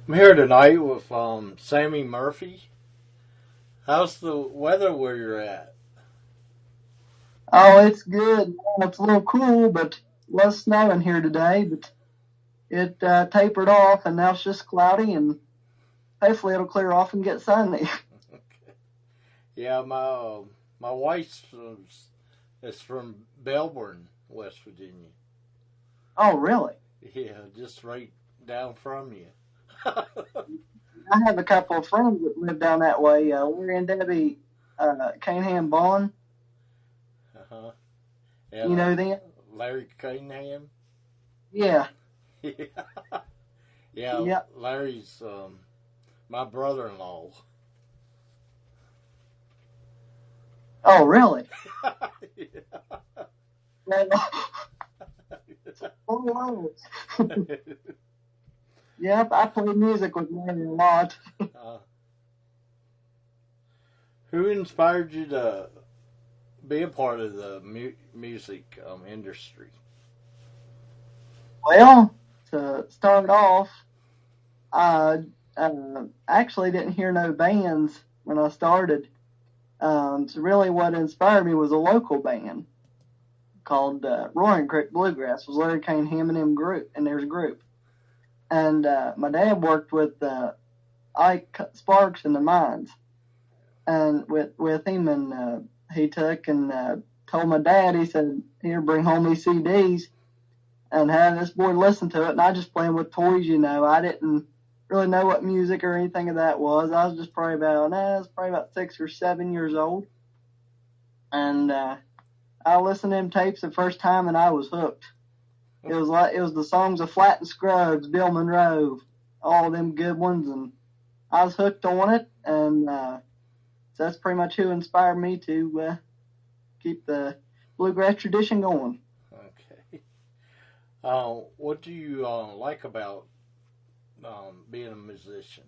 I'm here tonight with Sammy Murphy. How's the weather where you're at? Oh, it's good. It's a little cool, but less snow in here today. But it tapered off, and now it's just cloudy, and hopefully it'll clear off and get sunny. Yeah, my wife is from Belburn, West Virginia. Oh, really? Yeah, just right down from you. I have a couple of friends that live down that way. Larry and Debbie Caneham Bond. Uh-huh. You Yeah, know them? Larry Cunningham. Yeah. Yeah, yeah. Yeah. Larry's my brother-in-law. Oh, really? Yeah. Well, oh, wow. Yep, I play music with Larry a lot. uh, who inspired you to be a part of the music industry? Well, to start off, I actually didn't hear no bands when I started. So really, what inspired me was a local band called Roaring Creek Bluegrass. It was Larry Kane, him, and him group, and there's a group. And my dad worked with Ike Sparks in the mines, and with him, and he took and told my dad. He said, "Here, bring home these CDs." And had this boy listen to it, and I just playing with toys, you know. I didn't really know what music or anything of that was. I was just I was probably about 6 or 7 years old, and I listened to them tapes the first time, and I was hooked. It was the songs of Flat and Scruggs, Bill Monroe, all them good ones, and I was hooked on it, and so that's pretty much who inspired me to keep the bluegrass tradition going. Okay. What do you like about being a musician?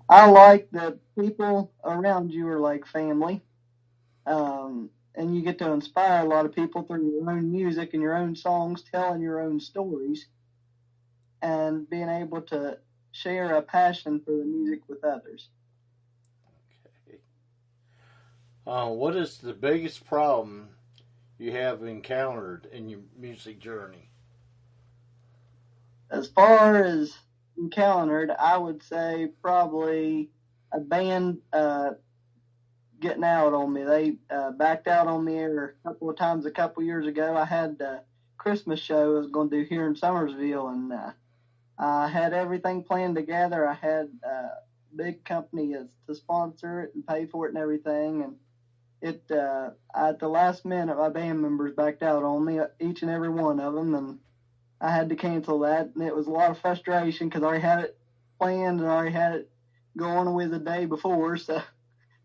I like that people around you are like family, and you get to inspire a lot of people through your own music and your own songs, telling your own stories, and being able to share a passion for the music with others. Okay. What is the biggest problem you have encountered in your music journey? As far as encountered, I would say probably a band getting out on me. They backed out on me a couple of times a couple of years ago. I had a Christmas show I was going to do here in Summersville, and I had everything planned together. I had a big company to sponsor it and pay for it and everything. And at the last minute, my band members backed out on me, each and every one of them, and I had to cancel that. And it was a lot of frustration because I already had it planned and I already had it going with the day before. So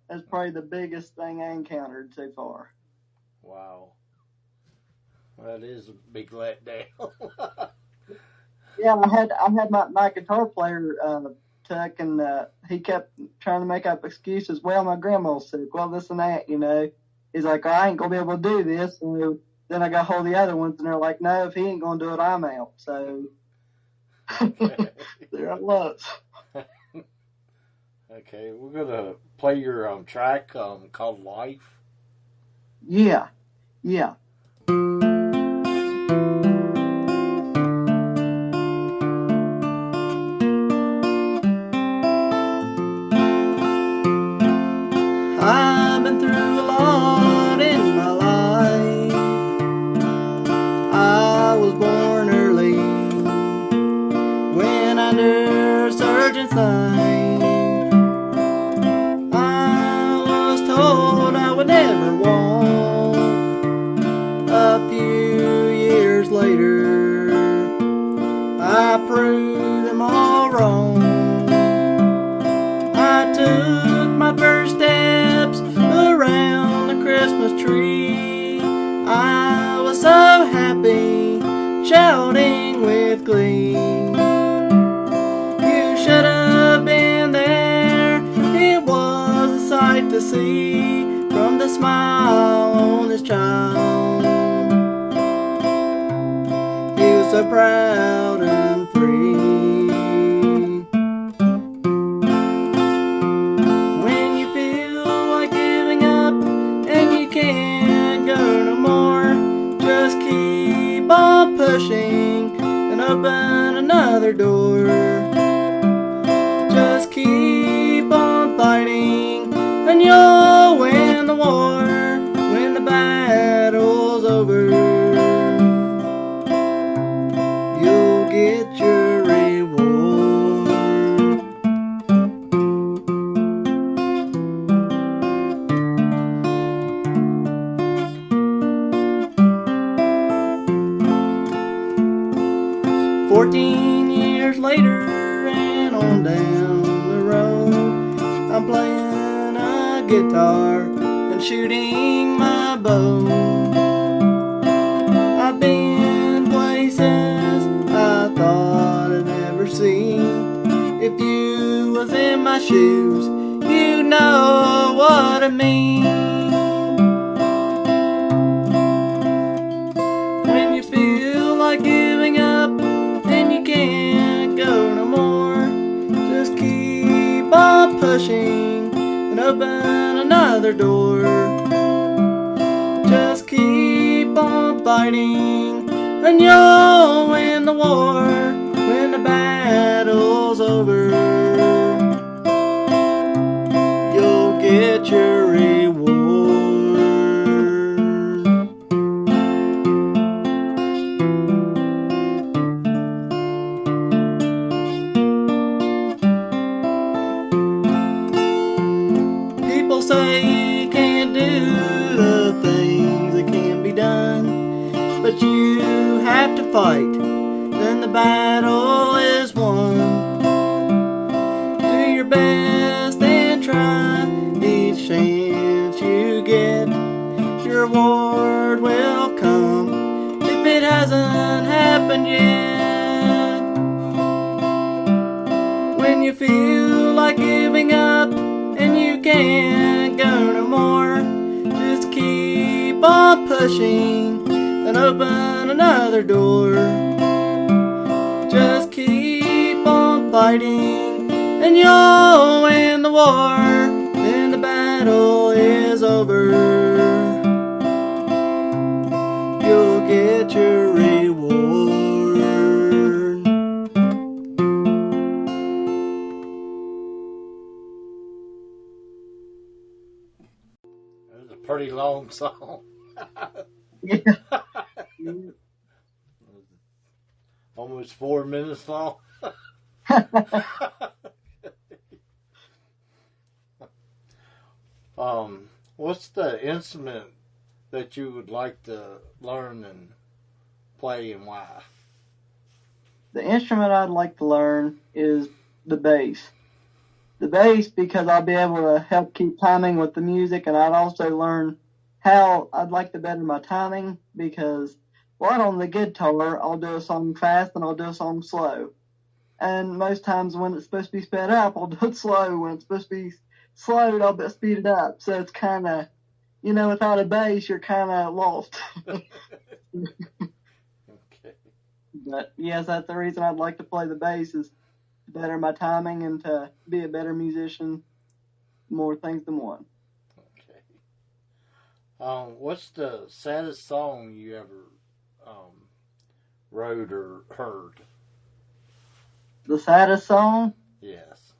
that's probably the biggest thing I encountered so far. Wow, that is a big letdown. Yeah, I had my guitar player Tuck, and he kept trying to make up excuses. Well, my grandma's sick. Well, this and that, you know. He's like, I ain't gonna be able to do this. So then I got hold of the other ones, and they're like, no, if he ain't gonna do it, I'm out. So Okay. there I was. Okay, we're gonna play your track called "Life." Yeah, yeah. I've been through a lot in my life. I was born early when under surgeon's knife. I was told I would never walk. A few years later, I proved them all wrong. I took my first steps around the Christmas tree. I was so happy, shouting with glee. You should have been there, it was a sight to see from the smile on his child. He was so proud and free. another door. Just keep on fighting, and you'll win the war when the battle's over. You'll get your reward. 14 years later and on down the road, I'm playing a guitar and shooting my bow. I've been places I thought I'd never see. If you was in my shoes, you know what I mean. When you feel like giving up and you can't go no more, just keep on pushing and open another door. Just keep on fighting and you'll win the war when the battle's over. You'll get your reward. People say you can't do the things that can be done, but you have to fight, then the battle is won. Do your best and try each chance you get. Your reward will come if it hasn't happened yet. When you feel like giving up and you can't go no more, just keep on pushing and open another door. Just keep on fighting and you'll win the war when the battle is over. You'll get your reward. It was a pretty long song. Yeah. Almost 4 minutes long. What's the instrument that you would like to learn and play, and why? The instrument I'd like to learn is the bass. The bass, because I'll be able to help keep timing with the music, and I'd also learn how I'd like to better my timing, because while on the guitar, I'll do a song fast and I'll do a song slow. And most times when it's supposed to be sped up, I'll do it slow. When it's supposed to be slowed, I'll speed it up. So it's kind of, without a bass, you're kind of lost. Okay. But yes, that's the reason I'd like to play the bass, is to better my timing and to be a better musician, more things than one. Okay. What's the saddest song you ever wrote or heard? The saddest song Yes.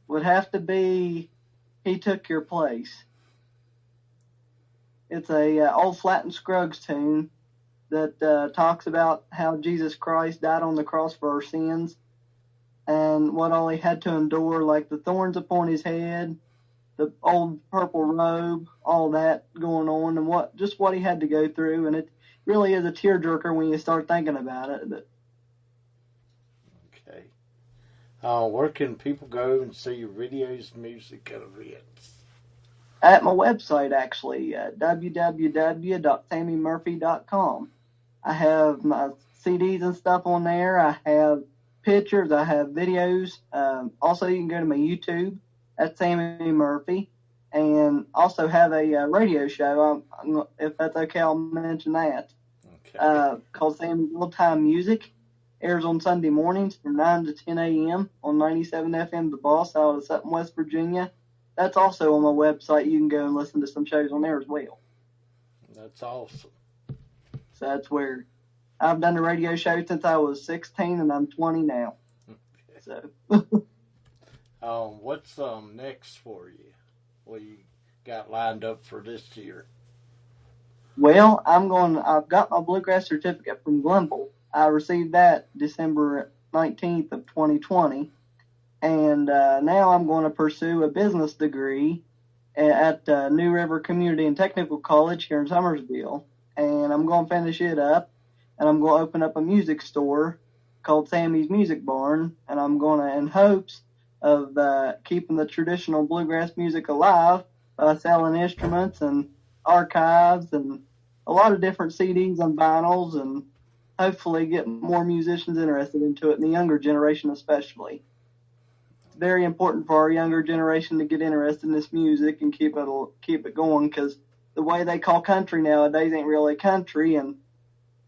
would have to be "He Took Your Place." It's a old Flat and Scruggs tune that talks about how Jesus Christ died on the cross for our sins and what all he had to endure, like the thorns upon his head, the old purple robe, all that going on, and what he had to go through. And it really is a tearjerker when you start thinking about it. But Okay. Where can people go and see your videos, music, and events? at my website, actually, www.sammymurphy.com. I have my CDs and stuff on there. I have pictures. I have videos. Also, you can go to my YouTube at Sammy Murphy, and also have a radio show. If that's okay, I'll mention that. Okay. Called Sammy Old Time Music. Airs on Sunday mornings from 9 to 10 a.m. on 97 FM The Boss out of Sutton, West Virginia. That's also on my website. You can go and listen to some shows on there as well. That's awesome. So that's where I've done the radio show since I was 16, and I'm 20 now. So, what's next for you? What you got lined up for this year? well, I've got my bluegrass certificate from Glenville. I received that December 19th of 2020. And now I'm going to pursue a business degree at New River Community and Technical College here in Summersville. And I'm going to finish it up, and I'm going to open up a music store called Sammy's Music Barn, and I'm going to, in hopes of keeping the traditional bluegrass music alive, selling instruments and archives and a lot of different CDs and vinyls, and hopefully get more musicians interested into it, and the younger generation especially. It's very important for our younger generation to get interested in this music and keep it going, because the way they call country nowadays ain't really country, and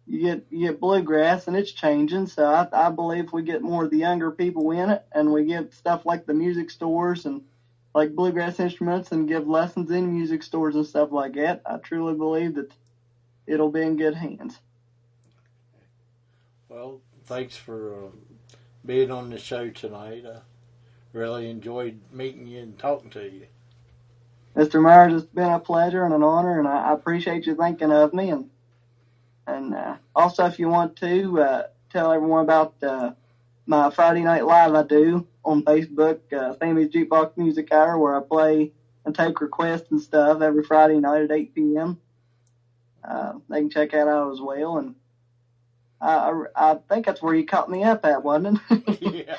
you get bluegrass, and it's changing. So I believe if we get more of the younger people in it, and we get stuff like the music stores and like bluegrass instruments, and give lessons in music stores and stuff like that, I truly believe that it'll be in good hands. Well, thanks for being on the show tonight. I really enjoyed meeting you and talking to you. Mr. Myers, it's been a pleasure and an honor, and I appreciate you thinking of me. And also, if you want to tell everyone about my Friday Night Live I do on Facebook, Sammy's Jukebox Music Hour, where I play and take requests and stuff every Friday night at 8 p.m. They can check that out as well. And I think that's where you caught me up at, wasn't it? Yeah.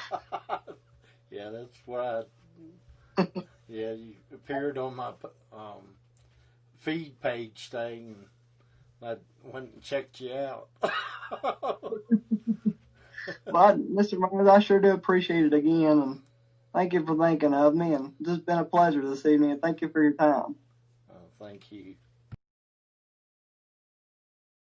Yeah, that's where yeah, you appeared on my feed page thing, and I went and checked you out. Well, Mr. Myers, I sure do appreciate it again, and thank you for thinking of me, and it's just been a pleasure this evening, and thank you for your time. Thank you.